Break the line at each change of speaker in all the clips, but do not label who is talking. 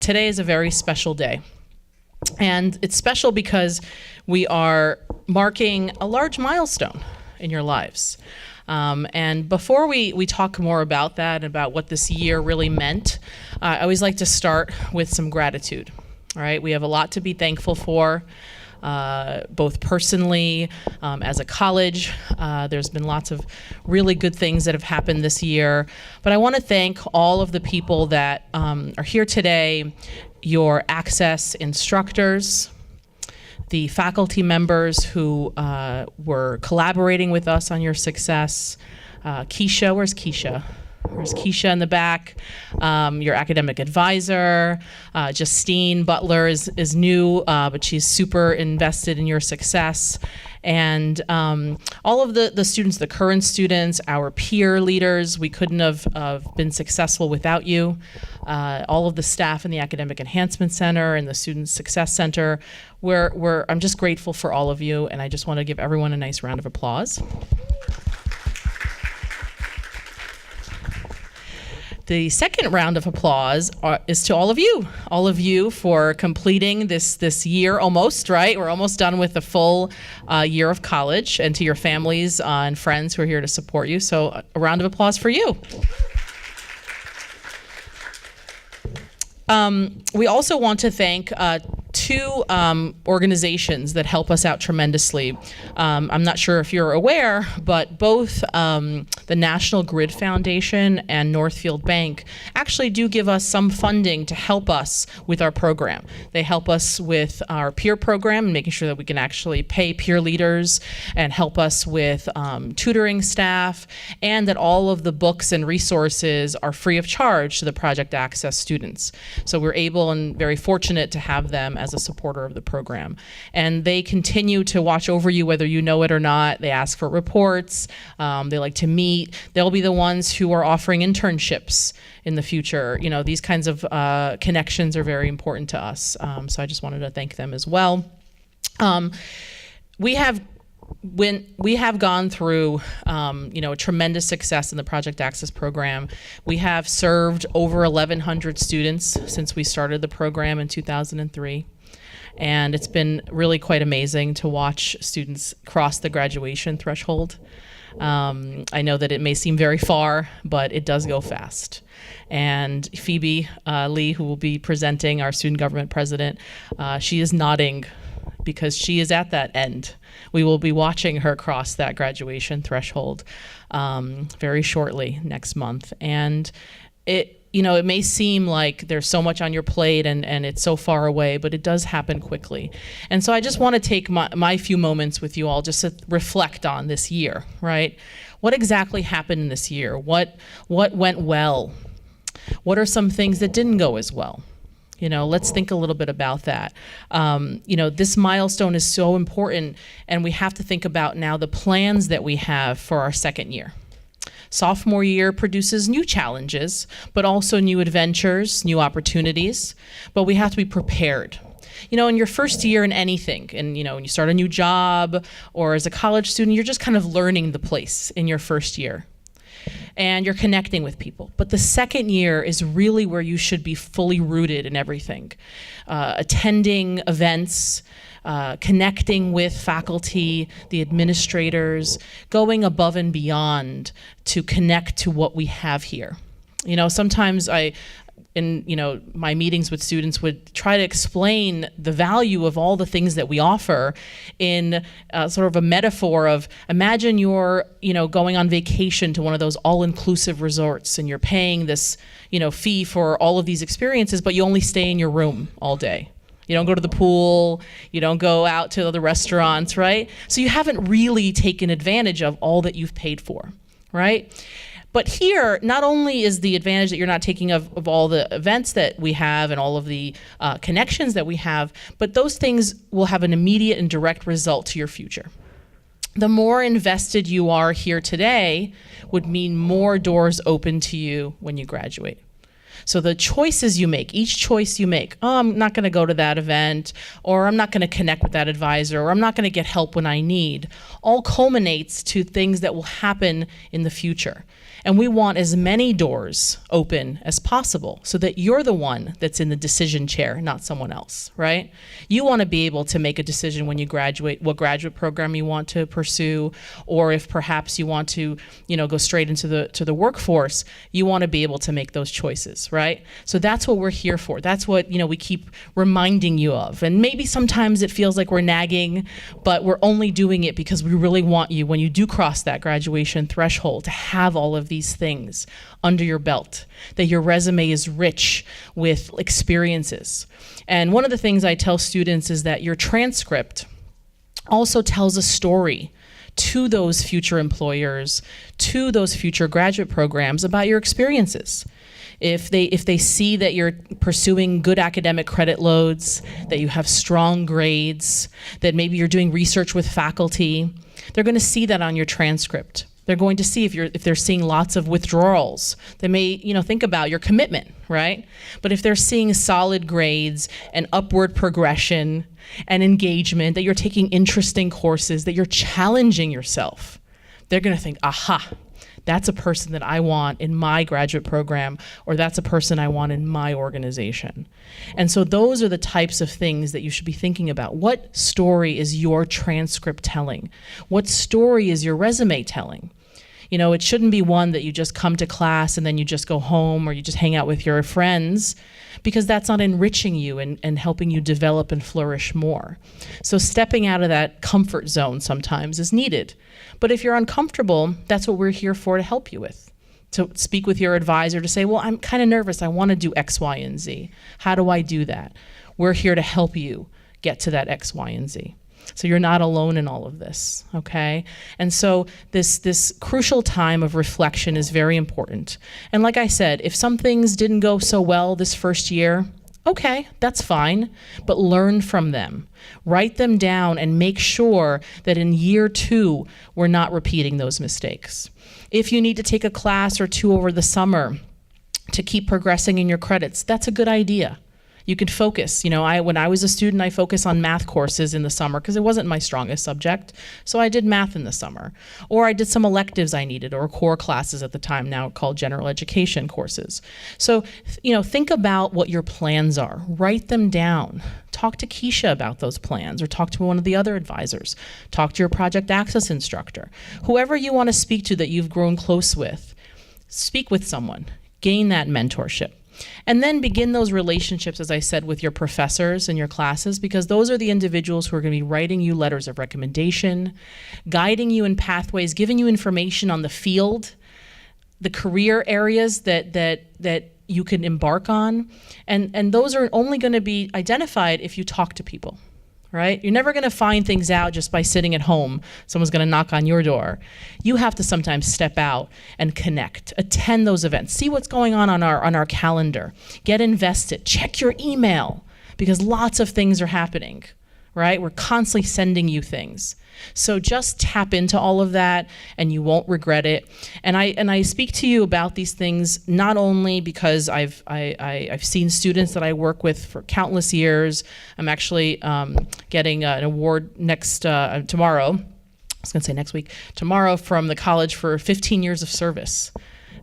today is a very special day. And it's special because we are marking a large milestone in your lives. And before we talk more about that, about what this year really meant, I always like to start with some gratitude. All right, we have a lot to be thankful for, both personally, as a college. There's been lots of really good things that have happened this year. But I want to thank all of the people that are here today, your Access instructors, the faculty members who were collaborating with us on your success. Keisha, where's Keisha? Where's Keisha in the back? Your academic advisor. Justine Butler is new, but she's super invested in your success. And all of the students, the current students, our peer leaders, we couldn't have been successful without you. All of the staff in the Academic Enhancement Center and the Student Success Center, I'm just grateful for all of you, and I just want to give everyone a nice round of applause. The second round of applause is to all of you for completing this year almost, right? We're almost done with the full year of college, and to your families and friends who are here to support you. So a round of applause for you. We also want to thank two organizations that help us out tremendously. I'm not sure if you're aware, but both the National Grid Foundation and Northfield Bank actually do give us some funding to help us with our program. They help us with our peer program and making sure that we can actually pay peer leaders and help us with tutoring staff, and that all of the books and resources are free of charge to the Project Access students. So we're able and very fortunate to have them as a supporter of the program. And they continue to watch over you whether you know it or not. They ask for reports. They like to meet. They'll be the ones who are offering internships in the future. You know, these kinds of connections are very important to us. So I just wanted to thank them as well. We have gone through, a tremendous success in the Project Access program. We have served over 1,100 students since we started the program in 2003. And it's been really quite amazing to watch students cross the graduation threshold. I know that it may seem very far, but it does go fast. And Phoebe Lee, who will be presenting, our student government president, she is nodding because she is at that end. We will be watching her cross that graduation threshold very shortly next month. And it may seem like there's so much on your plate and it's so far away, but it does happen quickly. And so I just want to take my few moments with you all just to reflect on this year, right? What exactly happened in this year? What went well? What are some things that didn't go as well? Let's think a little bit about that. This milestone is so important, and we have to think about now the plans that we have for our second year. Sophomore year produces new challenges, but also new adventures, new opportunities, but we have to be prepared. In your first year in anything, and when you start a new job or as a college student, you're just kind of learning the place in your first year. And you're connecting with people. But the second year is really where you should be fully rooted in everything. Attending events, connecting with faculty, the administrators, going above and beyond to connect to what we have here. Sometimes in my meetings with students would try to explain the value of all the things that we offer in sort of a metaphor of, imagine you're going on vacation to one of those all-inclusive resorts and you're paying this fee for all of these experiences, but you only stay in your room all day. You don't go to the pool, you don't go out to the restaurants, right? So you haven't really taken advantage of all that you've paid for, right? But here, not only is the advantage that you're not taking of all the events that we have and all of the connections that we have, but those things will have an immediate and direct result to your future. The more invested you are here today would mean more doors open to you when you graduate. So the choices you make, each choice you make, oh, I'm not going to go to that event, or I'm not going to connect with that advisor, or I'm not going to get help when I need, all culminates to things that will happen in the future. And we want as many doors open as possible so that you're the one that's in the decision chair, not someone else, right? You want to be able to make a decision when you graduate, what graduate program you want to pursue, or if perhaps you want to, go straight into the workforce, you want to be able to make those choices, right? So that's what we're here for. That's what, we keep reminding you of. And maybe sometimes it feels like we're nagging, but we're only doing it because we really want you, when you do cross that graduation threshold, to have all of these things under your belt, that your resume is rich with experiences. And one of the things I tell students is that your transcript also tells a story to those future employers, to those future graduate programs about your experiences. If they see that you're pursuing good academic credit loads, that you have strong grades, that maybe you're doing research with faculty, they're going to see that on your transcript. They're going to see if they're seeing lots of withdrawals. They may, think about your commitment, right? But if they're seeing solid grades and upward progression and engagement, that you're taking interesting courses, that you're challenging yourself, they're going to think, aha, that's a person that I want in my graduate program, or that's a person I want in my organization. And so those are the types of things that you should be thinking about. What story is your transcript telling? What story is your resume telling? It shouldn't be one that you just come to class and then you just go home, or you just hang out with your friends, because that's not enriching you and helping you develop and flourish more. So stepping out of that comfort zone sometimes is needed. But if you're uncomfortable, that's what we're here for, to help you with. To speak with your advisor to say, well, I'm kind of nervous. I want to do X, Y, and Z. How do I do that? We're here to help you get to that X, Y, and Z. So you're not alone in all of this, okay? And so this crucial time of reflection is very important. And like I said, if some things didn't go so well this first year, okay, that's fine, but learn from them. Write them down and make sure that in year 2, we're not repeating those mistakes. If you need to take a class or 2 over the summer to keep progressing in your credits, that's a good idea. You could focus. When I was a student, I focused on math courses in the summer because it wasn't my strongest subject. So I did math in the summer. Or I did some electives I needed, or core classes at the time, now called general education courses. So, think about what your plans are. Write them down. Talk to Keisha about those plans, or talk to one of the other advisors. Talk to your project access instructor. Whoever you want to speak to that you've grown close with, speak with someone. Gain that mentorship. And then begin those relationships, as I said, with your professors and your classes, because those are the individuals who are going to be writing you letters of recommendation, guiding you in pathways, giving you information on the field, the career areas that you can embark on. And those are only going to be identified if you talk to people. Right? You're never going to find things out just by sitting at home. Someone's going to knock on your door. You have to sometimes step out and connect, attend those events, see what's going on our calendar, get invested, check your email, because lots of things are happening, right? We're constantly sending you things. So just tap into all of that and you won't regret it. And I speak to you about these things not only because I've seen students that I work with for countless years. I'm actually getting an award tomorrow. I was going to say next week. Tomorrow from the college for 15 years of service.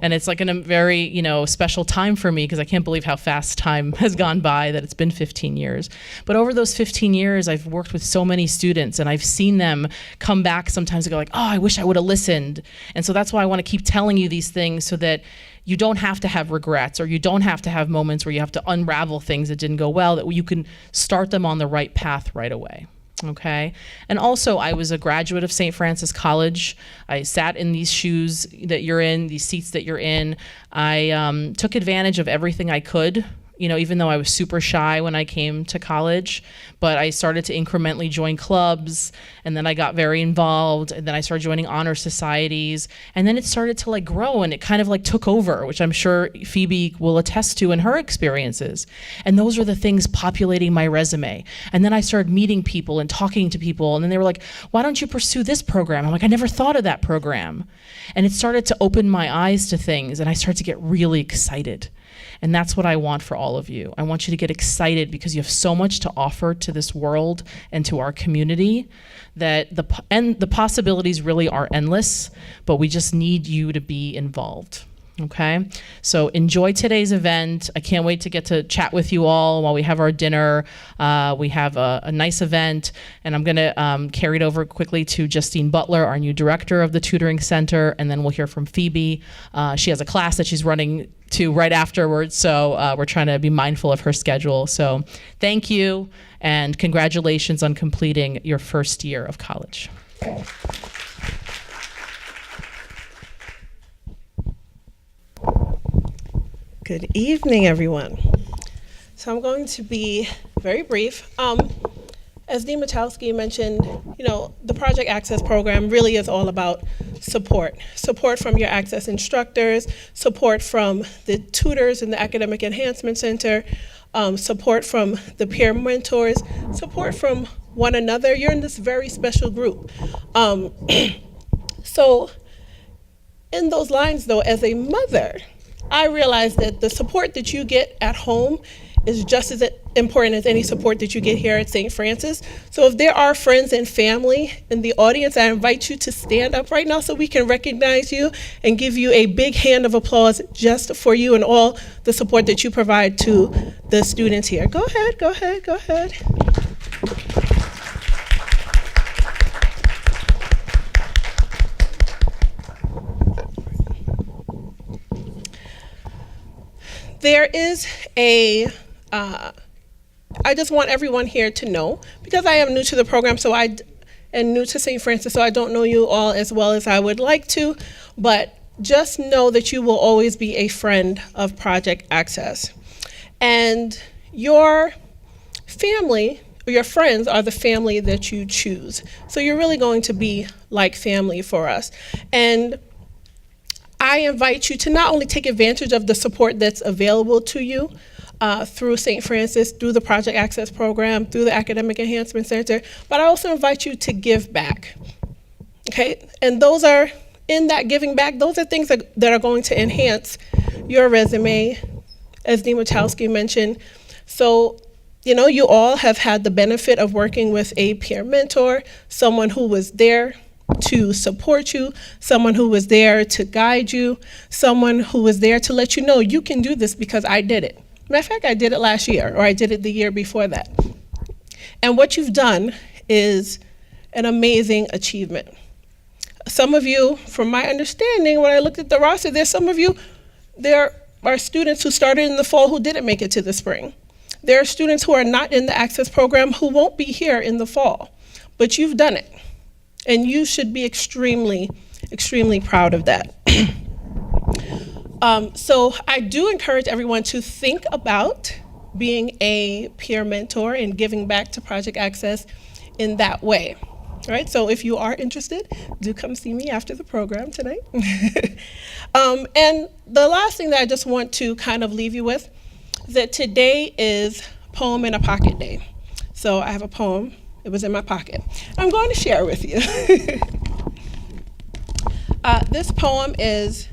And it's like in a very, special time for me, because I can't believe how fast time has gone by, that it's been 15 years. But over those 15 years, I've worked with so many students, and I've seen them come back sometimes and go like, oh, I wish I would have listened. And so that's why I want to keep telling you these things, so that you don't have to have regrets, or you don't have to have moments where you have to unravel things that didn't go well, that you can start them on the right path right away. Okay. And also, I was a graduate of St. Francis College. I sat in these shoes that you're in, these seats that you're in. I took advantage of everything I could, even though I was super shy when I came to college. But I started to incrementally join clubs, and then I got very involved, and then I started joining honor societies, and then it started to grow, and it kind of took over, which I'm sure Phoebe will attest to in her experiences. And those are the things populating my resume. And then I started meeting people and talking to people, and then they were like, why don't you pursue this program? I'm like, I never thought of that program. And it started to open my eyes to things, and I started to get really excited. And that's what I want for all of you. I want you to get excited because you have so much to offer to this world and to our community that the possibilities really are endless, but we just need you to be involved. Okay, so enjoy today's event. I can't wait to get to chat with you all while we have our dinner. We have a nice event, and I'm gonna carry it over quickly to Justine Butler, our new director of the Tutoring Center, and then we'll hear from Phoebe. She has a class that she's running to right afterwards, so we're trying to be mindful of her schedule. So thank you, and congratulations on completing your first year of college.
Good evening, everyone. So I'm going to be very brief. As Dean Michalski mentioned, the Project Access program really is all about support. Support from your Access instructors, support from the tutors in the Academic Enhancement Center, support from the peer mentors, support from one another. You're in this very special group. So in those lines, though, as a mother, I realize that the support that you get at home is just as important as any support that you get here at St. Francis. So if there are friends and family in the audience, I invite you to stand up right now so we can recognize you and give you a big hand of applause just for you and all the support that you provide to the students here. Go ahead, go ahead, go ahead. There is I just want everyone here to know, because I am new to the program, and new to St. Francis, so I don't know you all as well as I would like to, but just know that you will always be a friend of Project Access. And your family, or your friends, are the family that you choose. So you're really going to be like family for us. And I invite you to not only take advantage of the support that's available to you through St. Francis, through the Project Access program, through the Academic Enhancement Center, but I also invite you to give back, okay? And those are, in that giving back, those are things that are going to enhance your resume, as Dean Michalski mentioned. So, you all have had the benefit of working with a peer mentor, someone who was there to support you, someone who was there to guide you, someone who was there to let you know you can do this because I did it. Matter of fact, I did it last year, or I did it the year before that. And what you've done is an amazing achievement. Some of you, from my understanding, when I looked at the roster, there are students who started in the fall who didn't make it to the spring. There are students who are not in the Access program who won't be here in the fall, but you've done it. And you should be extremely, extremely proud of that. So I do encourage everyone to think about being a peer mentor and giving back to Project Access in that way. All right, so if you are interested, do come see me after the program tonight. And the last thing that I just want to kind of leave you with is that today is Poem in a Pocket Day. So I have a poem. It was in my pocket. I'm going to share with you. This poem is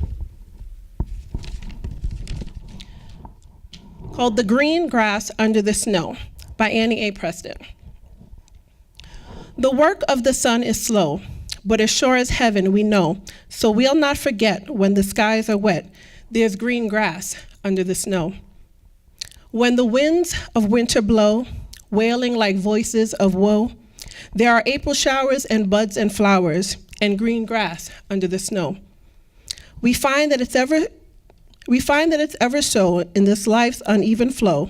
called The Green Grass Under the Snow by Annie A. Preston. The work of the sun is slow, but as sure as heaven we know, so we'll not forget when the skies are wet, there's green grass under the snow. When the winds of winter blow, wailing like voices of woe, there are April showers and buds and flowers and green grass under the snow. We find that it's ever so in this life's uneven flow.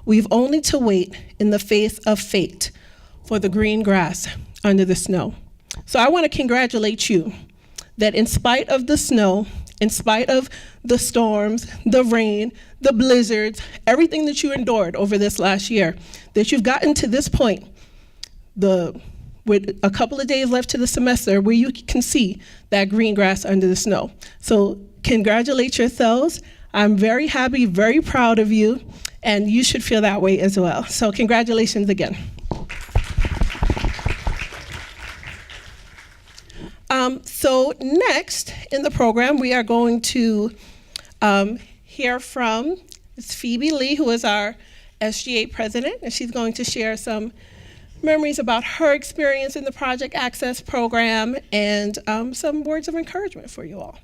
We've only to wait in the face of fate for the green grass under the snow. So I want to congratulate you that in spite of the snow, in spite of the storms, the rain, the blizzards, everything that you endured over this last year, that you've gotten to this point, with a couple of days left to the semester, where you can see that green grass under the snow. So congratulate yourselves. I'm very happy, very proud of you, and you should feel that way as well. So congratulations again. So next in the program, we are going to hear from is Phoebe Lee, who is our SGA president, and she's going to share some memories about her experience in the Project Access program and some words of encouragement for you all.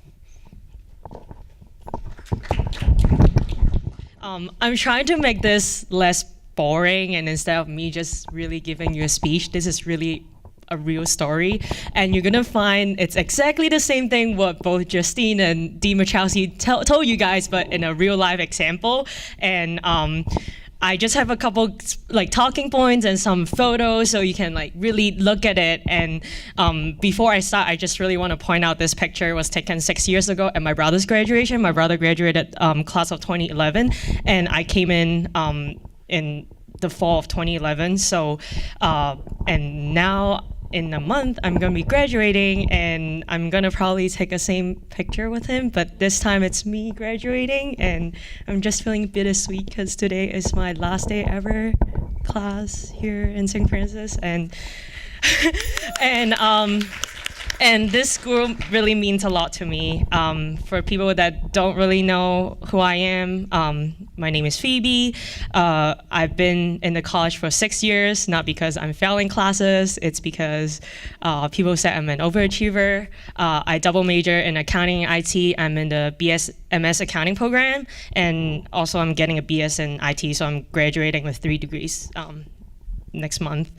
I'm trying to make this less boring, and instead of me just really giving you a speech, this is really a real story, and you're gonna find it's exactly the same thing what both Justine and Dee Machowski told you guys, but in a real life example. And I just have a couple like talking points and some photos so you can like really look at it. And before I start, I just really want to point out this picture was taken 6 years ago at my brother's graduation. My brother graduated class of 2011, and I came in the fall of 2011. So and now in a month, I'm gonna be graduating, and I'm gonna probably take a same picture with him, but this time it's me graduating, and I'm just feeling bittersweet because today is my last day ever class here in St. Francis, and and this school really means a lot to me. For people that don't really know who I am, my name is Phoebe. I've been in the college for 6 years, not because I'm failing classes, it's because people say I'm an overachiever. I double major in accounting and IT. I'm in the MS accounting program, and also I'm getting a BS in IT, so I'm graduating with 3 degrees next month.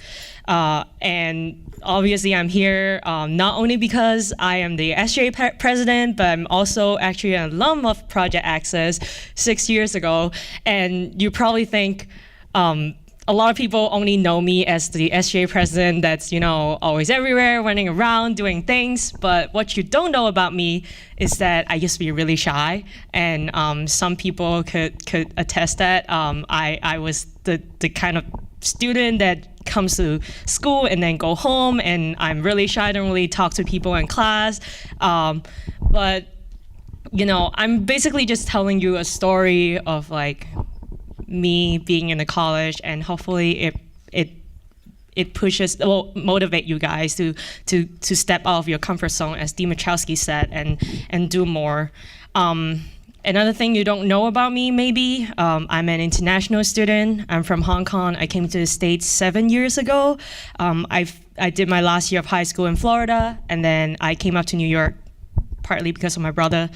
And obviously I'm here not only because I am the SGA president, but I'm also actually an alum of Project Access 6 years ago. And you probably think a lot of people only know me as the SGA president that's, you know, always everywhere, running around, doing things. But what you don't know about me is that I used to be really shy. And some people could attest that. I was the kind of student that comes to school and then go home, and I'm really shy, I don't really talk to people in class. But, you know, I'm basically just telling you a story of like me being in the college, and hopefully it pushes, will motivate you guys to step out of your comfort zone, as Dee Machowski said, and do more. Another thing you don't know about me, maybe, I'm an international student. I'm from Hong Kong. I came to the States 7 years ago. I did my last year of high school in Florida, and then I came up to New York partly because of my brother.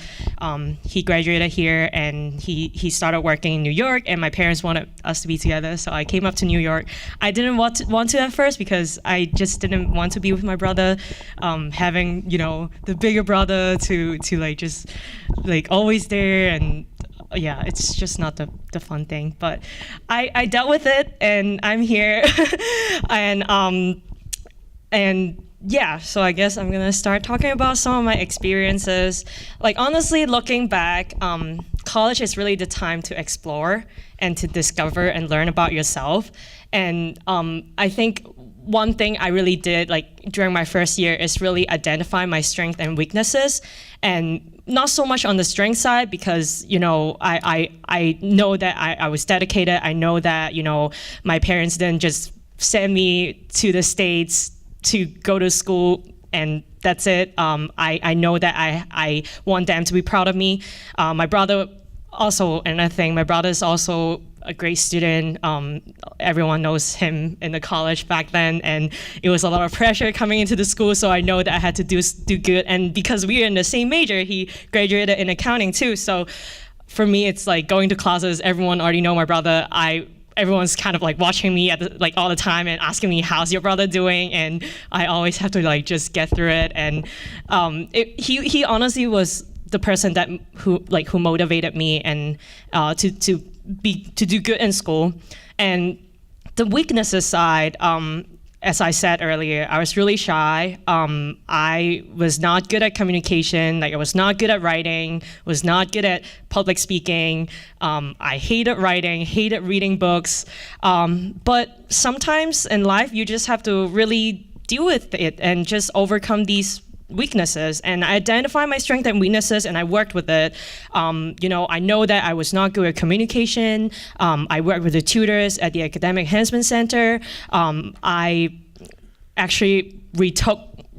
He graduated here, and he started working in New York, and my parents wanted us to be together, so I came up to New York. I didn't want to at first because I just didn't want to be with my brother, having, you know, the bigger brother to like just like always there, and yeah, it's just not the fun thing. But I dealt with it, and I'm here. and yeah, so I guess I'm gonna start talking about some of my experiences. Like, honestly, looking back, college is really the time to explore and to discover and learn about yourself. And I think one thing I really did, like, during my first year is really identify my strengths and weaknesses. And not so much on the strength side, because, you know, I know that I was dedicated. I know that, you know, my parents didn't just send me to the States to go to school and that's it. I know that I want them to be proud of me. My brother also, another thing, my brother is also a great student. Everyone knows him in the college back then, and it was a lot of pressure coming into the school, so I know that I had to do good. And because we were in the same major, he graduated in accounting too. So for me, it's like going to classes, everyone already know my brother. Everyone's kind of like watching me like all the time and asking me, how's your brother doing? And I always have to like just get through it. And he honestly was the person that who motivated me and to do good in school. And the weaknesses side, as I said earlier, I was really shy. I was not good at communication. Like, I was not good at writing, was not good at public speaking. I hated writing, hated reading books. But sometimes in life, you just have to really deal with it and just overcome these weaknesses. And I identified my strengths and weaknesses, and I worked with it. You know, I know that I was not good at communication. I worked with the tutors at the Academic Enhancement Center. I actually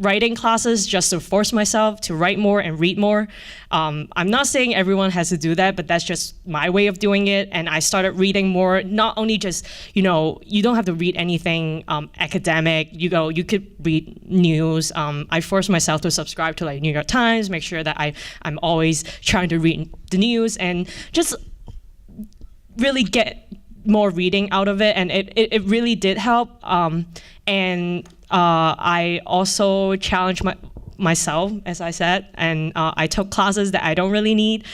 writing classes just to force myself to write more and read more. I'm not saying everyone has to do that, but that's just my way of doing it. And I started reading more, not only just, you don't have to read anything academic. You could read news. I forced myself to subscribe to like New York Times, make sure that I'm always trying to read the news and just really get more reading out of it. And it really did help. I also challenged myself, as I said, and I took classes that I don't really need.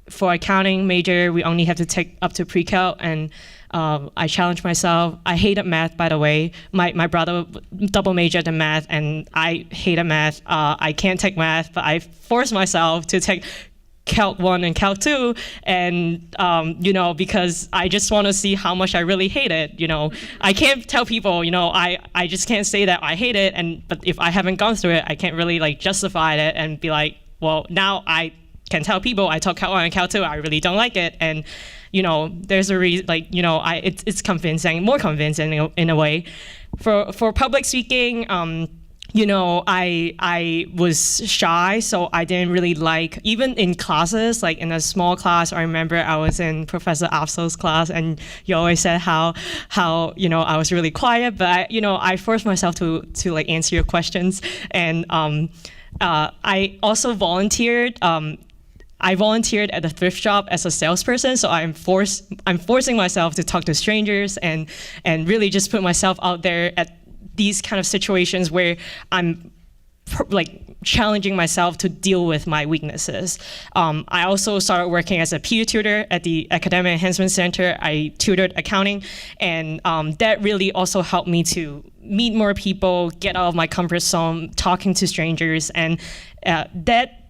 For accounting major, we only have to take up to pre-calc, and I challenged myself. I hated math, by the way. My brother double majored in math, and I hated math. I can't take math, but I forced myself to take Calc 1 and Calc 2, and because I just want to see how much I really hate it. I can't tell people, I just can't say that I hate it, but if I haven't gone through it, I can't really like justify it and be like, well, now I can tell people I took Calc 1 and Calc 2, I really don't like it, and there's a reason, it's convincing, more convincing in a way. For public speaking, I was shy, so I didn't really like, even in classes, like in a small class, I remember I was in Professor Afsol's class, and you always said how I was really quiet, but I forced myself to like answer your questions, and I also volunteered. I volunteered at a thrift shop as a salesperson, so I'm forcing myself to talk to strangers and really just put myself out there at these kind of situations where I'm like challenging myself to deal with my weaknesses. I also started working as a peer tutor at the Academic Enhancement Center. I tutored accounting, and that really also helped me to meet more people, get out of my comfort zone, talking to strangers, and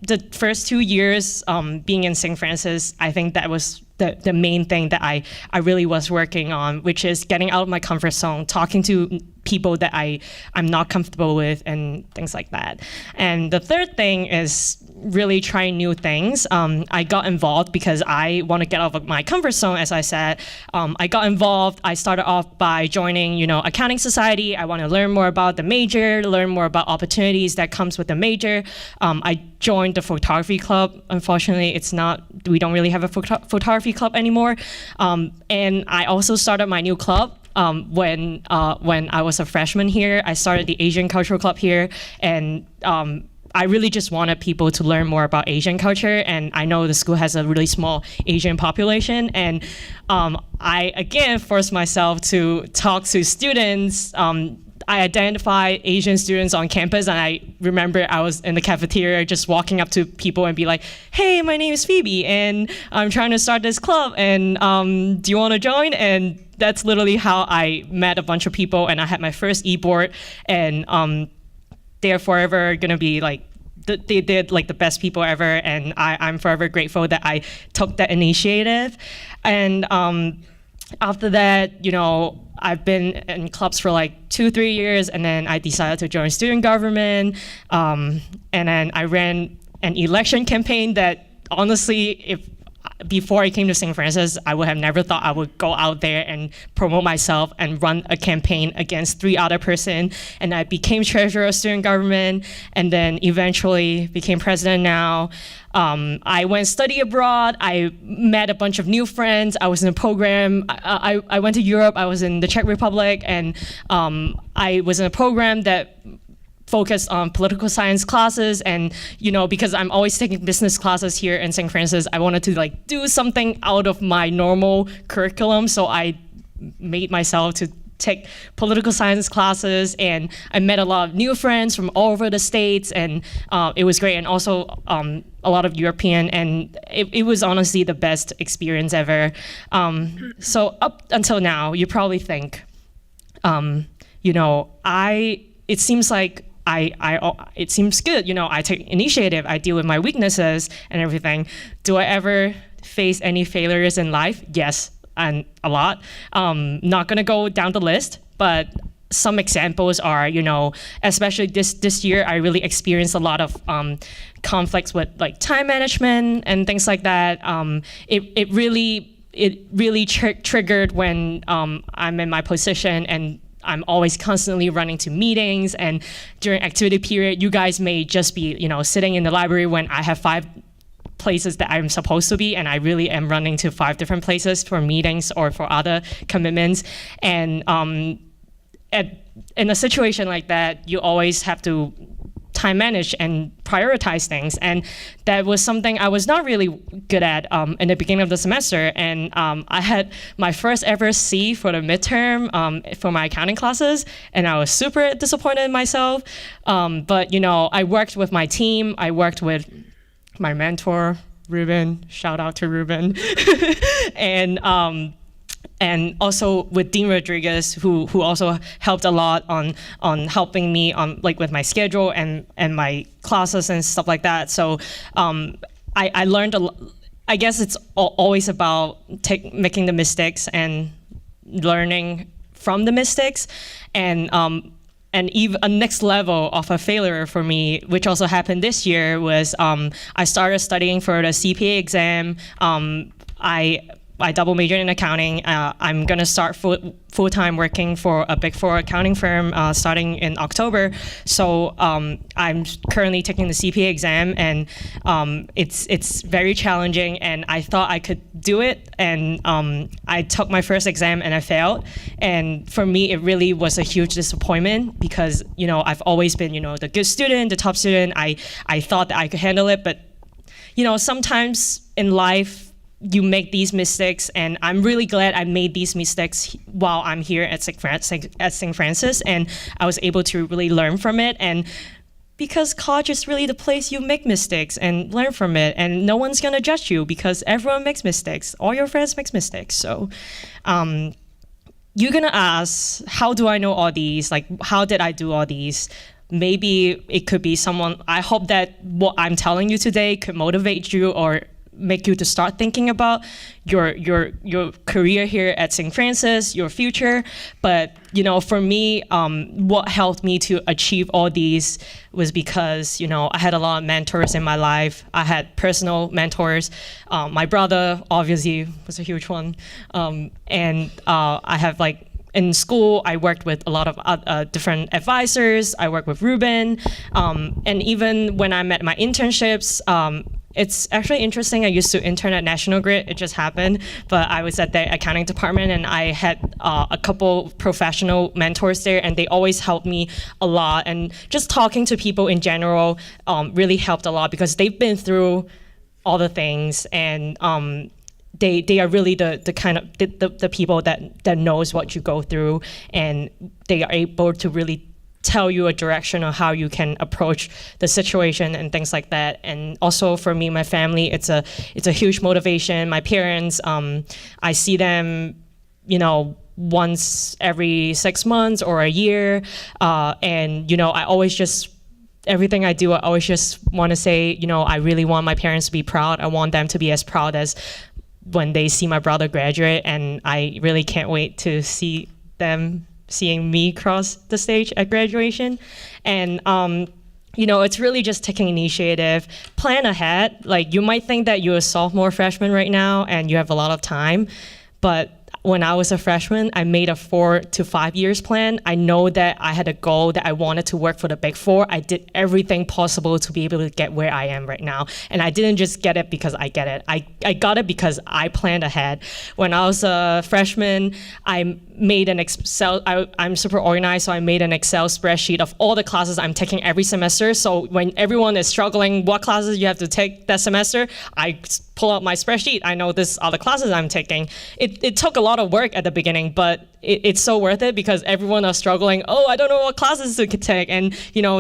the first 2 years being in St. Francis, I think that was the main thing that I really was working on, which is getting out of my comfort zone, talking to people that I'm not comfortable with, and things like that. And the third thing is really trying new things. I got involved because I want to get out of my comfort zone, as I said. I got involved. I started off by joining, accounting society. I want to learn more about the major, learn more about opportunities that comes with the major. I joined the photography club. Unfortunately, we don't really have a photography club anymore. And I also started my new club. When I was a freshman here, I started the Asian Cultural Club here, and I really just wanted people to learn more about Asian culture, and I know the school has a really small Asian population, and I again forced myself to talk to students. I identify Asian students on campus, and I remember I was in the cafeteria just walking up to people and be like, hey, my name is Phoebe, and I'm trying to start this club, and do you want to join? And that's literally how I met a bunch of people, and I had my first e-board, and they're forever gonna be like, they did like the best people ever, and I'm forever grateful that I took that initiative. And after that, I've been in clubs for like 2-3 years, and then I decided to join student government, and then I ran an election campaign that honestly, before I came to St. Francis, I would have never thought I would go out there and promote myself and run a campaign against 3 other person. And I became treasurer of student government, and then eventually became president now. I went study abroad. I met a bunch of new friends. I was in a program. I went to Europe. I was in the Czech Republic, and I was in a program that focused on political science classes, and because I'm always taking business classes here in St. Francis, I wanted to like do something out of my normal curriculum, so I made myself to take political science classes, and I met a lot of new friends from all over the States, and it was great, and also a lot of European, and it was honestly the best experience ever. So up until now, you probably think, it seems like it seems good, I take initiative, I deal with my weaknesses and everything. Do I ever face any failures in life? Yes, and a lot. Not gonna go down the list, but some examples are, especially this year, I really experienced a lot of conflicts with like time management and things like that. It really triggered when I'm in my position, and I'm always constantly running to meetings, and during activity period, you guys may just be, sitting in the library when I have 5 places that I'm supposed to be, and I really am running to 5 different places for meetings or for other commitments. And in a situation like that, you always have to time manage and prioritize things, and that was something I was not really good at in the beginning of the semester. And I had my first ever C for the midterm for my accounting classes, and I was super disappointed in myself. But I worked with my team. I worked with my mentor, Ruben. Shout out to Ruben. And also with Dean Rodriguez, who also helped a lot on helping me with my schedule and my classes and stuff like that. So I learned a lot. I guess it's always about making the mistakes and learning from the mistakes. And even a next level of a failure for me, which also happened this year, was I started studying for the CPA exam. I double majored in accounting. I'm going to start full-time working for a Big Four accounting firm starting in October. So I'm currently taking the CPA exam, and it's very challenging, and I thought I could do it. And I took my first exam and I failed. And for me, it really was a huge disappointment because, I've always been, the good student, the top student. I thought that I could handle it, but, sometimes in life, you make these mistakes, and I'm really glad I made these mistakes while I'm here at St. Francis, and I was able to really learn from it. And because college is really the place you make mistakes and learn from it, and no one's gonna judge you because everyone makes mistakes. All your friends make mistakes. So you're gonna ask, how do I know all these? Like, how did I do all these? Maybe it could be someone. I hope that what I'm telling you today could motivate you or make you to start thinking about your career here at St. Francis, your future. But for me, what helped me to achieve all these was because I had a lot of mentors in my life. I had personal mentors. My brother obviously was a huge one, and I have in school, I worked with a lot of different advisors. I worked with Ruben, and even when I'm at my internships, it's actually interesting. I used to intern at National Grid. It just happened, but I was at the accounting department, and I had a couple professional mentors there, and they always helped me a lot. And just talking to people in general really helped a lot because they've been through all the things, and they are really the kind of the people that knows what you go through, and they are able to really tell you a direction on how you can approach the situation and things like that. And also for me, my family, it's a huge motivation. My parents, I see them, once every 6 months or a year, and I always just. Everything I do, I always just want to say, I really want my parents to be proud. I want them to be as proud as when they see my brother graduate, and I really can't wait to see them seeing me cross the stage at graduation. And it's really just taking initiative, plan ahead. Like, you might think that you're a sophomore, freshman right now and you have a lot of time, but when I was a freshman, I made a 4 to 5 years plan. I know that I had a goal that I wanted to work for the Big Four. I did everything possible to be able to get where I am right now. And I didn't just get it because I get it. I got it because I planned ahead. When I was a freshman, I made an Excel, I'm super organized, so I made an Excel spreadsheet of all the classes I'm taking every semester. So when everyone is struggling what classes you have to take that semester, I pull out my spreadsheet. I know this are the classes I'm taking. It took a lot of work at the beginning, but it's so worth it because everyone are struggling. Oh, I don't know what classes to take. And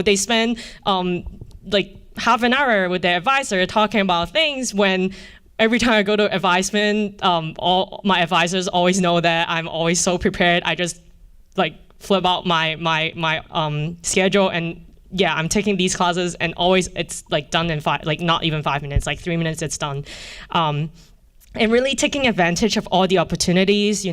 they spend half an hour with their advisor talking about things when every time I go to advisement, all my advisors always know that I'm always so prepared. I just flip out my schedule, and yeah, I'm taking these classes, and always it's done in not even 5 minutes, 3 minutes it's done. And really taking advantage of all the opportunities,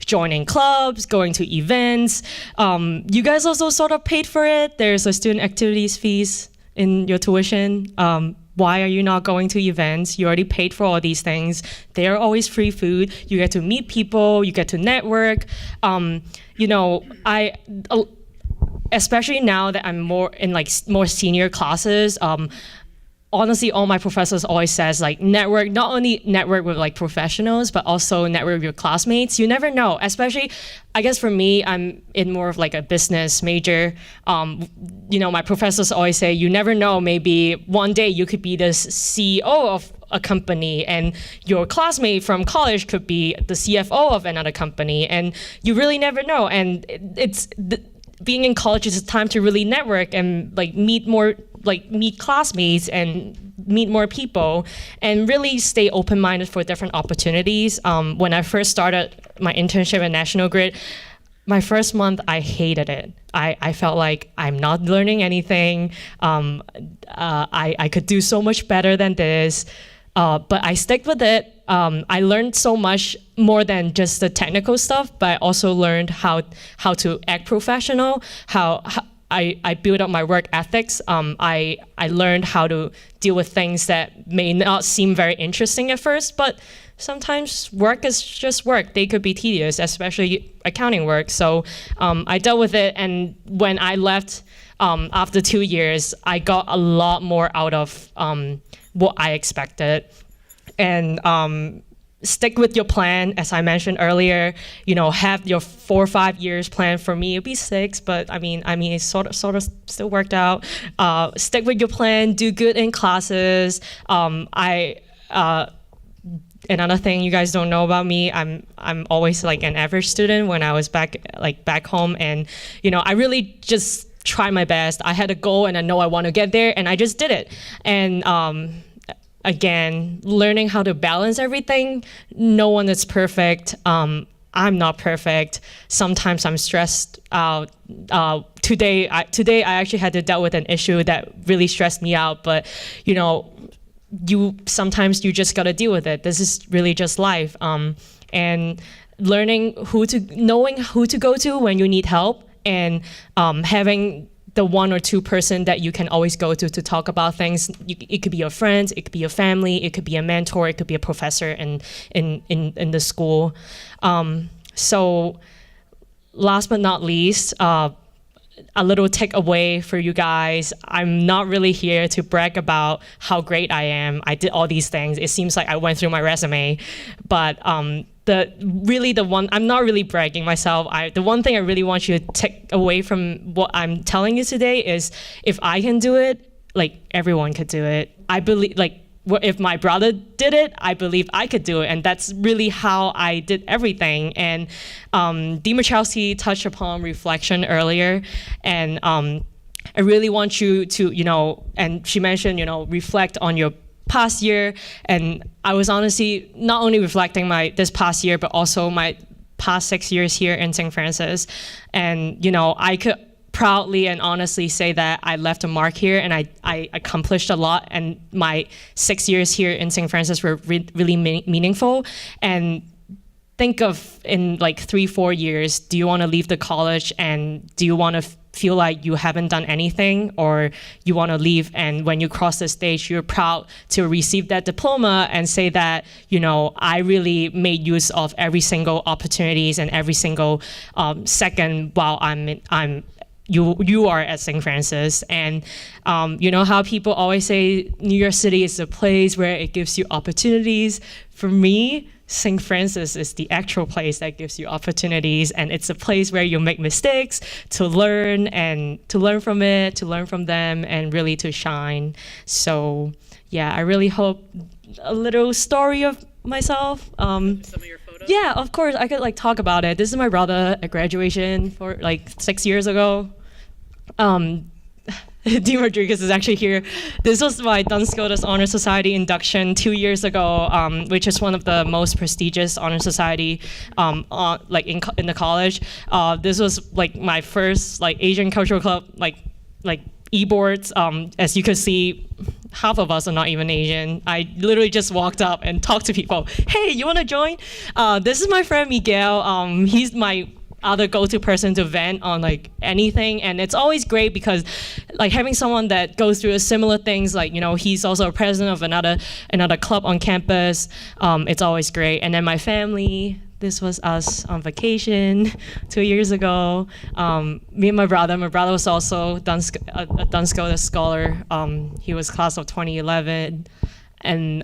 joining clubs, going to events. You guys also sort of paid for it. There's a student activities fees in your tuition. why are you not going to events? You already paid for all these things. They're always free food. You get to meet people. You get to network. Especially now that I'm more in like more senior classes, honestly, all my professors always says like network, not only network with like professionals, but also network with your classmates. You never know, especially, I guess for me, I'm in more of like a business major. My professors always say, you never know, maybe one day you could be the CEO of a company and your classmate from college could be the CFO of another company, and you really never know. And being in college is a time to really network and like meet classmates and meet more people and really stay open-minded for different opportunities. When I first started my internship at National Grid, my first month, I hated it. I felt like I'm not learning anything. I could do so much better than this. But I stuck with it. I learned so much more than just the technical stuff, but I also learned how to act professional, how I built up my work ethics. I learned how to deal with things that may not seem very interesting at first, but sometimes work is just work. They could be tedious, especially accounting work. So I dealt with it, and when I left after 2 years, I got a lot more out of what I expected. And stick with your plan, as I mentioned earlier. Have your 4 or 5 years plan. For me, it'd be 6, but I mean, it sort of still worked out. Stick with your plan. Do good in classes. Another thing you guys don't know about me, I'm always like an average student. When I was back home, and I really just try my best. I had a goal, and I know I want to get there, and I just did it. And again, learning how to balance everything. No one is perfect. I'm not perfect. Sometimes I'm stressed out. Today I actually had to deal with an issue that really stressed me out. But sometimes you just gotta deal with it. This is really just life. And knowing who to go to when you need help, and having the 1 or 2 person that you can always go to talk about things. It could be your friends, it could be your family, it could be a mentor, it could be a professor in the school. So last but not least, a little takeaway for you guys. I'm not really here to brag about how great I am. I did all these things. It seems like I went through my resume, but I'm not really bragging myself. The one thing I really want you to take away from what I'm telling you today is, if I can do it, like everyone could do it. I believe, if my brother did it, I believe I could do it, and that's really how I did everything. And Dimitrowski touched upon reflection earlier, and I really want you to, and she mentioned, reflect on your past year. And I was honestly not only reflecting this past year, but also my past 6 years here in St. Francis. And I could proudly and honestly say that I left a mark here, and I accomplished a lot, and my 6 years here in St. Francis were really meaningful. And think of, in like 3-4 years, do you want to leave the college, and do you want to feel like you haven't done anything, or you want to leave and when you cross the stage, you're proud to receive that diploma and say that, I really made use of every single opportunities and every single second while you are at St. Francis. And how people always say New York City is a place where it gives you opportunities. For me, St. Francis is the actual place that gives you opportunities, and it's a place where you make mistakes to learn, and to learn from it, to learn from them, and really to shine. So yeah, I really hope a little story of myself.
Some of your photos?
Yeah, of course, I could talk about it. This is my brother at graduation for 6 years ago. Dean Rodriguez is actually here. This was my Duns Scotus Honor Society induction 2 years ago, which is one of the most prestigious honor society in the college. This was my first Asian cultural club e-boards. As you could see, half of us are not even Asian. I literally just walked up and talked to people. Hey, you want to join? This is my friend Miguel. He's my other go-to person to vent on like anything, and it's always great because like having someone that goes through similar things, like he's also a president of another club on campus. It's always great. And then my family. This was us on vacation 2 years ago. Me and my brother. My brother was also a Duns Scotus scholar. He was class of 2011, and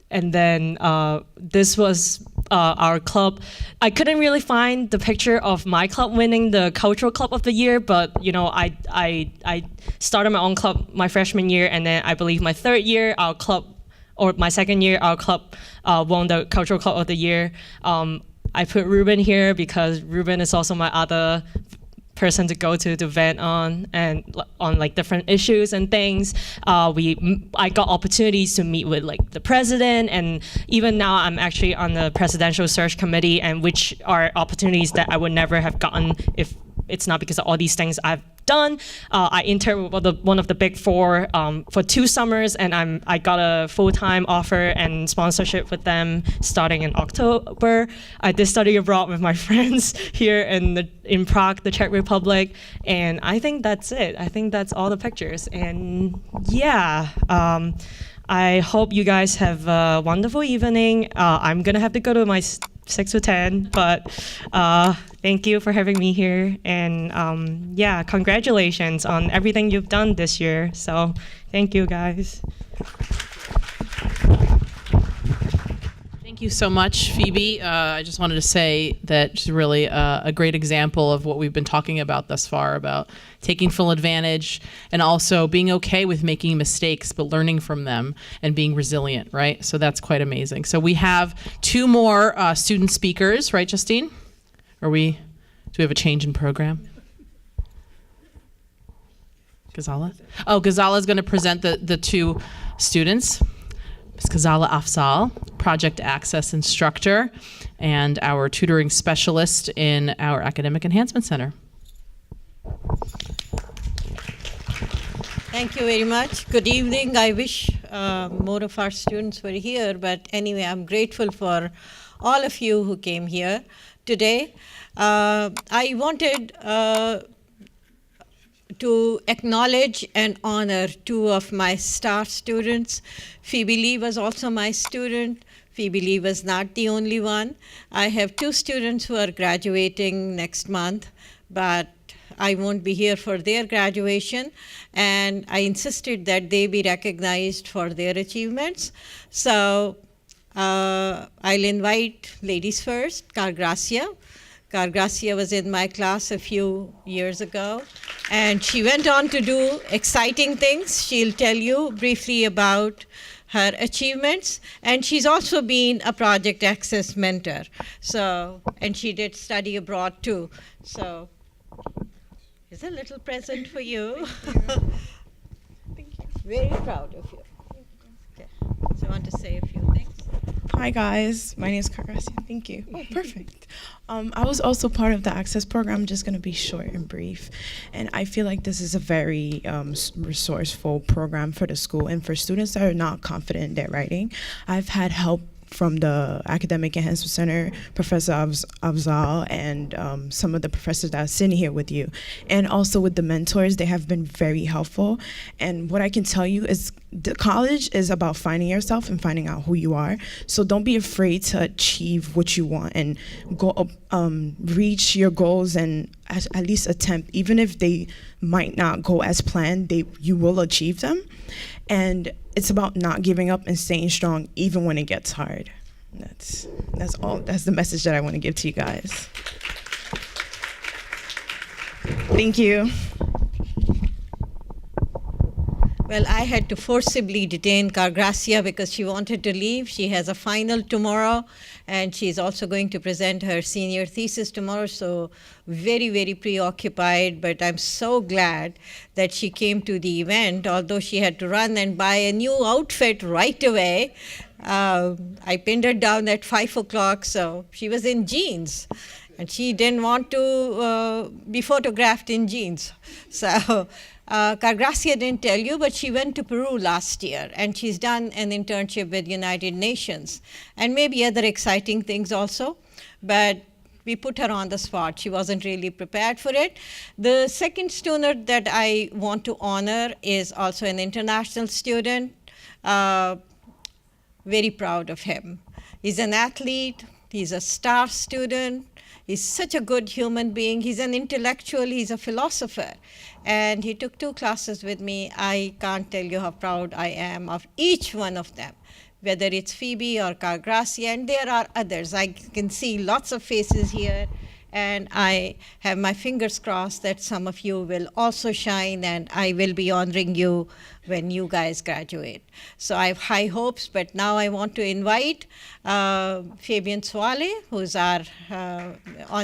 then this was our club. I couldn't really find the picture of my club winning the cultural club of the year, but I started my own club my freshman year, and then I believe my third year our club. Or my second year, our club won the Cultural Club of the Year. I put Ruben here because Ruben is also my other person to go to vent on and on like different issues and things. I got opportunities to meet with like the president, and even now I'm actually on the presidential search committee, and which are opportunities that I would never have gotten if it's not because of all these things I've done. I interned with one of the big four for 2 summers, and I got a full-time offer and sponsorship with them starting in October. I did study abroad with my friends here in Prague, the Czech Republic, and I think that's it. I think that's all the pictures, and yeah. I hope you guys have a wonderful evening. I'm gonna have to go to my 6 to 10, but thank you for having me here, and yeah, congratulations on everything you've done this year. So thank you guys.
Thank you so much, Phoebe. I just wanted to say that she's really a great example of what we've been talking about thus far, about taking full advantage and also being okay with making mistakes, but learning from them and being resilient, right? So that's quite amazing. So we have 2 more student speakers, right, Justine? Do we have a change in program? Ghazala? Oh, Ghazala is going to present the 2 students. Ms. Ghazala Afzal, Project Access Instructor, and our tutoring specialist in our Academic Enhancement Center.
Thank you very much. Good evening. I wish more of our students were here, but anyway, I'm grateful for all of you who came here today. I wanted to acknowledge and honor 2 of my star students. Phoebe Lee was also my student. Phoebe Lee was not the only one. I have 2 students who are graduating next month, but I won't be here for their graduation, and I insisted that they be recognized for their achievements. So I'll invite ladies first, Cargracia. Cargracia was in my class a few years ago, and she went on to do exciting things. She'll tell you briefly about her achievements, and she's also been a project access mentor. So, and she did study abroad too. So, here's a little present for you. Thank you. Very proud of you. Okay. So I want to say a few things.
Hi guys, my name is Cargracia. Thank you. Oh, perfect. I was also part of the Access program. I'm just going to be short and brief. And I feel like this is a very resourceful program for the school and for students that are not confident in their writing. I've had help from the Academic Enhancement Center, Professor Afzal, and some of the professors that are sitting here with you. And also with the mentors, they have been very helpful. And what I can tell you is the college is about finding yourself and finding out who you are. So don't be afraid to achieve what you want and go reach your goals and at least attempt, even if they might not go as planned, you will achieve them. And it's about not giving up and staying strong even when it gets hard. That's all. That's the message that I want to give to you guys. Thank you.
Well, I had to forcibly detain Cargracia because she wanted to leave. She has a final tomorrow, and she's also going to present her senior thesis tomorrow, so very, very preoccupied. But I'm so glad that she came to the event, although she had to run and buy a new outfit right away. I pinned her down at 5 o'clock, so she was in jeans. And she didn't want to be photographed in jeans. So Cargracia didn't tell you, but she went to Peru last year, and she's done an internship with United Nations, and maybe other exciting things also. But we put her on the spot. She wasn't really prepared for it. The second student that I want to honor is also an international student. Very proud of him. He's an athlete. He's a star student. He's such a good human being. He's an intellectual. He's a philosopher. And he took 2 classes with me. I can't tell you how proud I am of each one of them, whether it's Phoebe or Cargracia, and there are others. I can see lots of faces here, and I have my fingers crossed that some of you will also shine, and I will be honoring you when you guys graduate. So I have high hopes, but now I want to invite Fabian Suele, who's on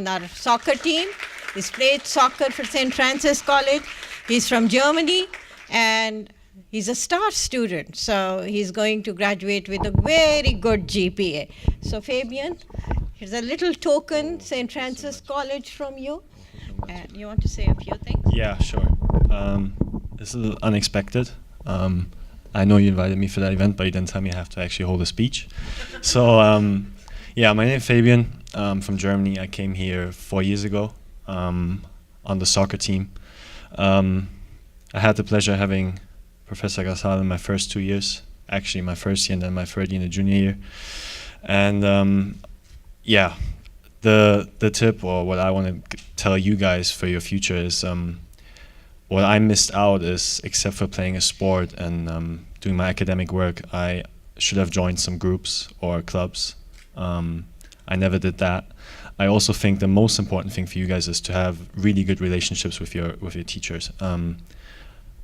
our soccer team. He's played soccer for St. Francis College. He's from Germany, and he's a star student, so he's going to graduate with a very good GPA. So Fabian, here's a little token, St. Francis College from you. And you want to say a few things?
Yeah, sure. This is unexpected. I know you invited me for that event, but you didn't tell me I have to actually hold a speech. So yeah, my name is Fabian. I'm from Germany. I came here 4 years ago on the soccer team. I had the pleasure of having Professor Gasal in my first 2 years, actually my first year and then my third year in the junior year. And yeah, the tip, or what I want to tell you guys for your future is what I missed out is, except for playing a sport and doing my academic work, I should have joined some groups or clubs. I never did that. I also think the most important thing for you guys is to have really good relationships with your teachers.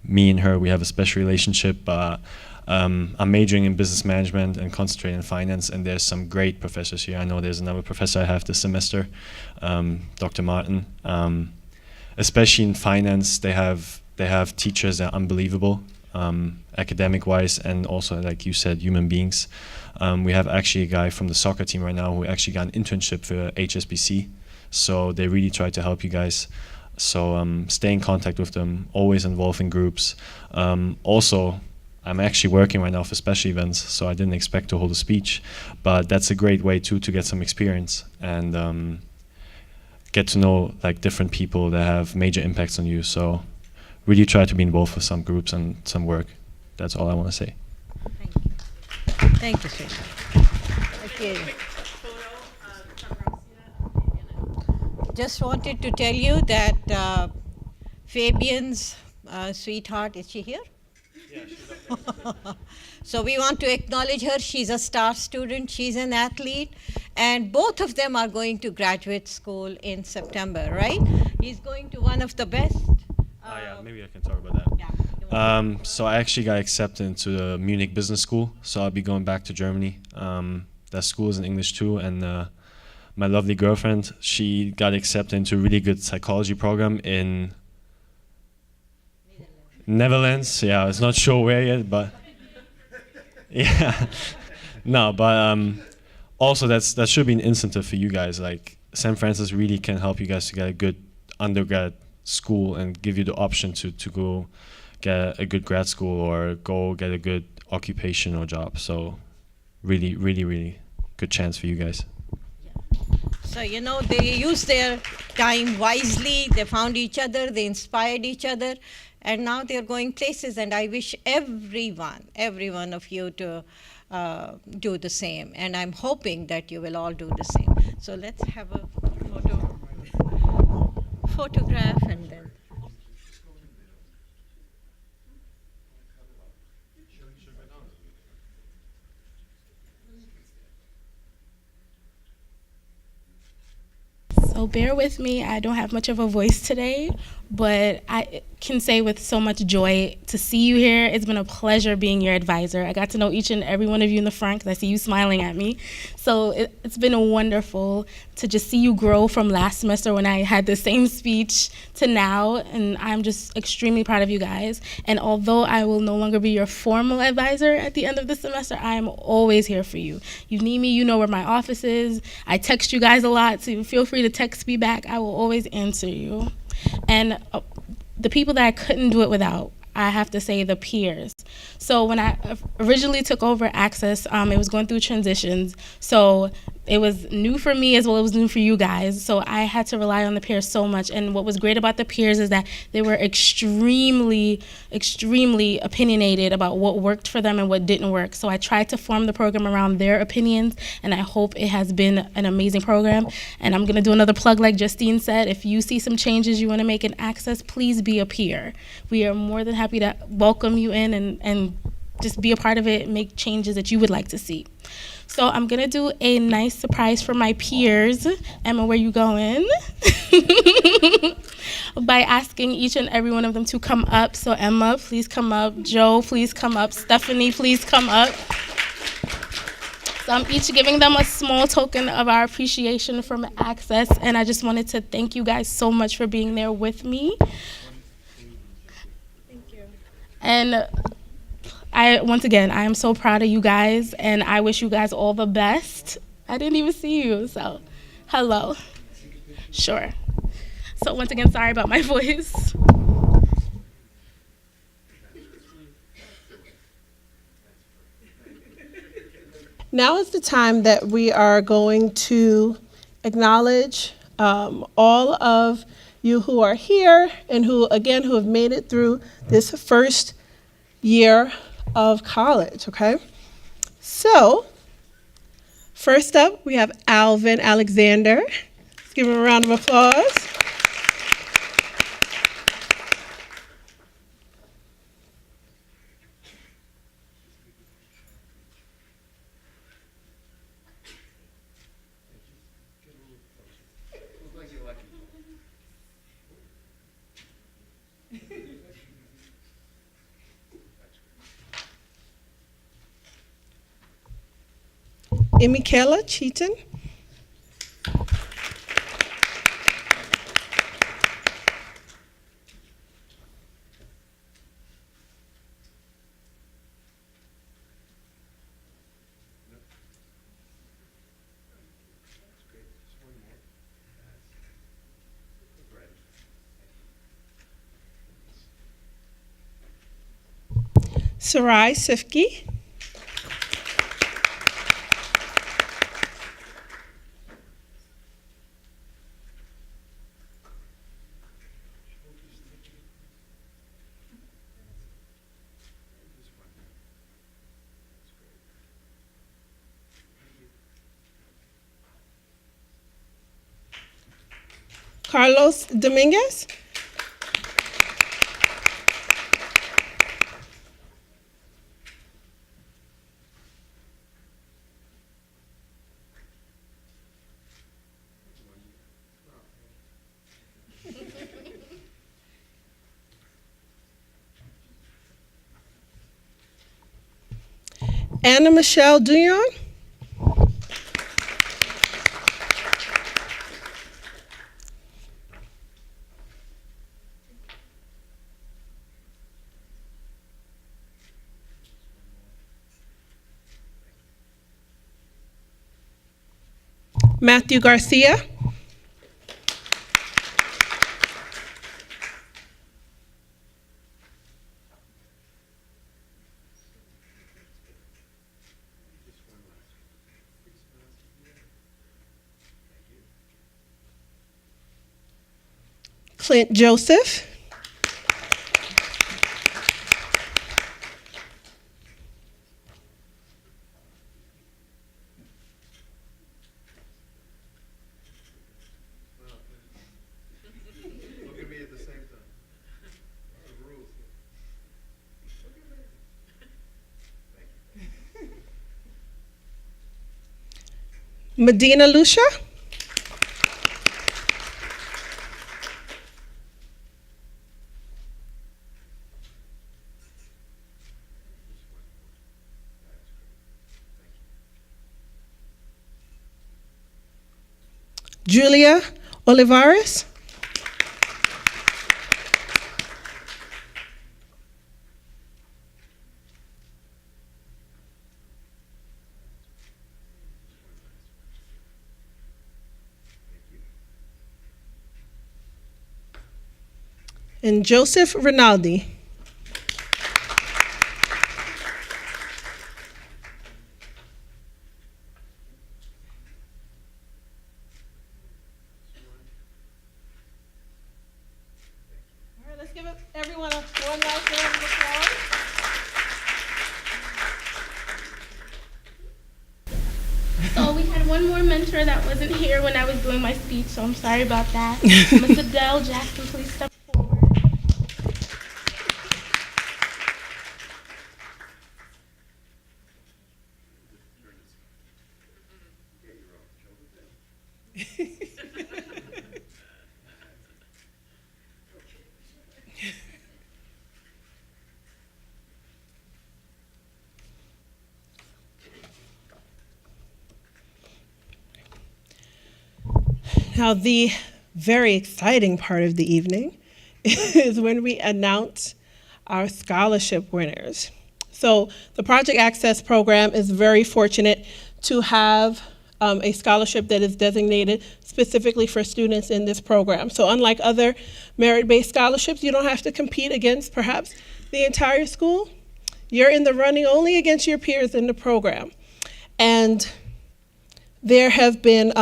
Me and her, we have a special relationship. I'm majoring in business management and concentrating in finance, and there's some great professors here. I know there's another professor I have this semester, Dr. Martin. Especially in finance, they have teachers that are unbelievable, academic-wise, and also, like you said, human beings. We have actually a guy from the soccer team right now who actually got an internship for HSBC, so they really try to help you guys. So stay in contact with them, always involved in groups. Also, I'm actually working right now for special events, so I didn't expect to hold a speech, but that's a great way too to get some experience and get to know like different people that have major impacts on you. So really try to be involved with some groups and some work. That's all I want to say.
Thank you, Sri. Okay. Just wanted to tell you that Fabian's sweetheart, is she here? Yeah, she's So we want to acknowledge her. She's a star student. She's an athlete. And both of them are going to graduate school in September, right? He's going to one of the best.
Yeah, maybe I can talk about that.
Yeah.
So I actually got accepted into the Munich Business School, so I'll be going back to Germany. That school is in English too, and my lovely girlfriend, she got accepted into a really good psychology program in Netherlands. Yeah, I was not sure where yet, but yeah. No, but also that should be an incentive for you guys. Like St. Francis really can help you guys to get a good undergrad school and give you the option to go get a good grad school or go get a good occupation or job. So really, really, really good chance for you guys.
So, you know, they used their time wisely. They found each other. They inspired each other. And now they're going places. And I wish every one of you to do the same. And I'm hoping that you will all do the same. So let's have a photograph and then.
So bear with me, I don't have much of a voice today, but can say with so much joy to see you here. It's been a pleasure being your advisor. I got to know each and every one of you in the front because I see you smiling at me. So it's been wonderful to just see you grow from last semester when I had the same speech to now, and I'm just extremely proud of you guys. And although I will no longer be your formal advisor at the end of the semester, I am always here for you. You need me, you know where my office is. I text you guys a lot, so feel free to text me back. I will always answer you. And the people that I couldn't do it without, I have to say the peers. So when I originally took over Access, it was going through transitions. So it was new for me as well as it was new for you guys. So I had to rely on the peers so much. And what was great about the peers is that they were extremely, extremely opinionated about what worked for them and what didn't work. So I tried to form the program around their opinions, and I hope it has been an amazing program. And I'm gonna do another plug like Justine said. If you see some changes you wanna make in Access, please be a peer. We are more than happy to welcome you in and just be a part of it and make changes that you would like to see. So I'm gonna do a nice surprise for my peers. Emma, where you going? By asking each and every one of them to come up. So Emma, please come up. Joe, please come up. Stephanie, please come up. So I'm each giving them a small token of our appreciation from Access, and I just wanted to thank you guys so much for being there with me. Thank you. And once again, I am so proud of you guys, and I wish you guys all the best. I didn't even see you, so hello. Sure. So once again, sorry about my voice.
Now is the time that we are going to acknowledge all of you who are here and who have made it through this first year of college, okay? So, first up, we have Alvin Alexander. Let's give him a round of applause. Michaela Cheaton. Sarai Sifki. Carlos Dominguez. Anna Michelle Duyon. Matthew Garcia. Clint Joseph. Medina Lucia. Julia Olivares. And Joseph Rinaldi. All right, let's give everyone one last round of applause.
So we had one more mentor that wasn't here when I was doing my speech, so I'm sorry about that. Ms. Adele Jackson, please step forward.
Now, the very exciting part of the evening is when we announce our scholarship winners. So the Project Access program is very fortunate to have a scholarship that is designated specifically for students in this program. So unlike other merit-based scholarships, you don't have to compete against perhaps the entire school. You're in the running only against your peers in the program. And there have been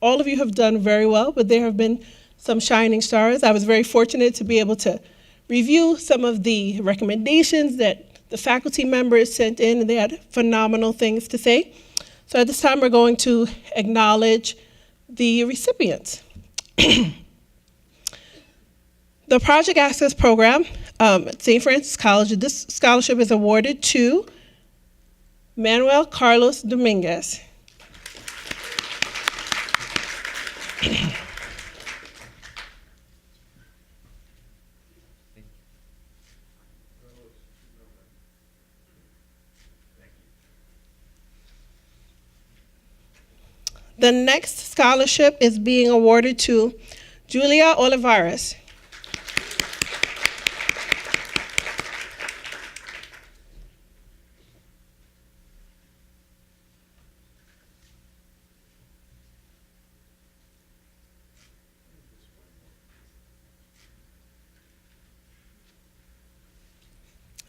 all of you have done very well, but there have been some shining stars. I was very fortunate to be able to review some of the recommendations that the faculty members sent in, and they had phenomenal things to say. So at this time, we're going to acknowledge the recipients. The Project Access Program at St. Francis College, this scholarship is awarded to Manuel Carlos Dominguez. The next scholarship is being awarded to Julia Olivares.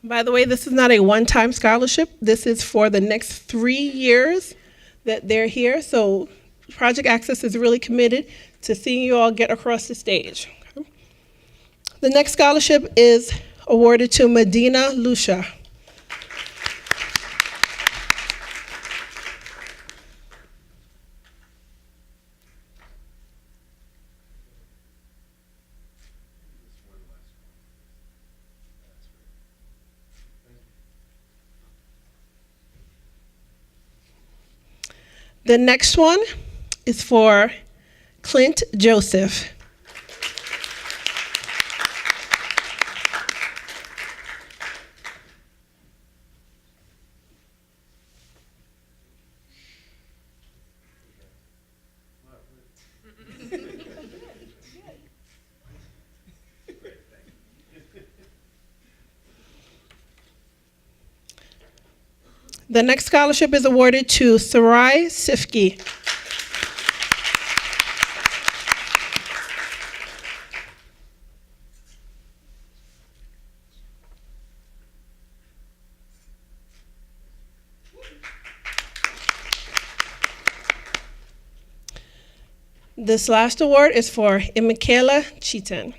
By the way, this is not a one-time scholarship. This is for the next 3 years that they're here. So Project Access is really committed to seeing you all get across the stage. Okay. The next scholarship is awarded to Medina Lucia. The next one is for Clint Joseph. The next scholarship is awarded to Sarai Sifki. This last award is for Michaela Cheaton.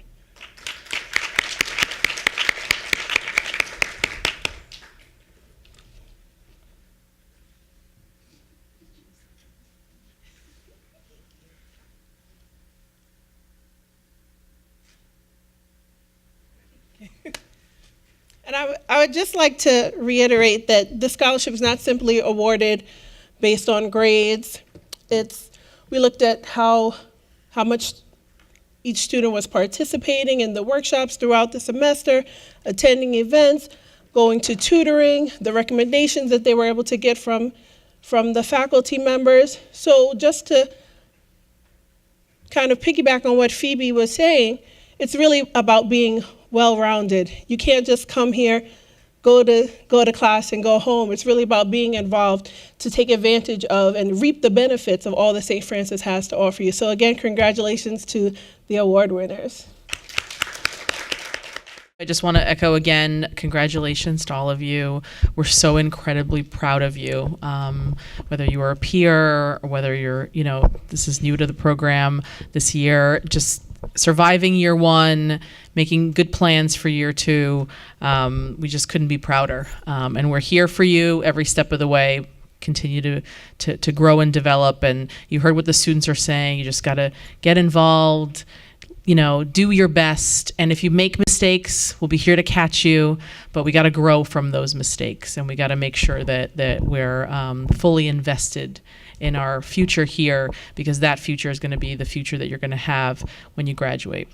And I would just like to reiterate that the scholarship is not simply awarded based on grades. We looked at how much each student was participating in the workshops throughout the semester, attending events, going to tutoring, the recommendations that they were able to get from from the faculty members. So just to kind of piggyback on what Phoebe was saying, it's really about being well-rounded. You can't just come here, go to class and go home. It's really about being involved to take advantage of and reap the benefits of all that St. Francis has to offer you. So again, congratulations to the award winners.
I just want to echo again, congratulations to all of you. We're so incredibly proud of you. Whether you are a peer or whether you're, this is new to the program this year, just surviving year one, making good plans for year two. We just couldn't be prouder. And we're here for you every step of the way. Continue to grow and develop. And you heard what the students are saying. You just got to get involved, do your best. And if you make mistakes, we'll be here to catch you, but we got to grow from those mistakes. And we got to make sure that we're fully invested in our future here, because that future is going to be the future that you're going to have when you graduate.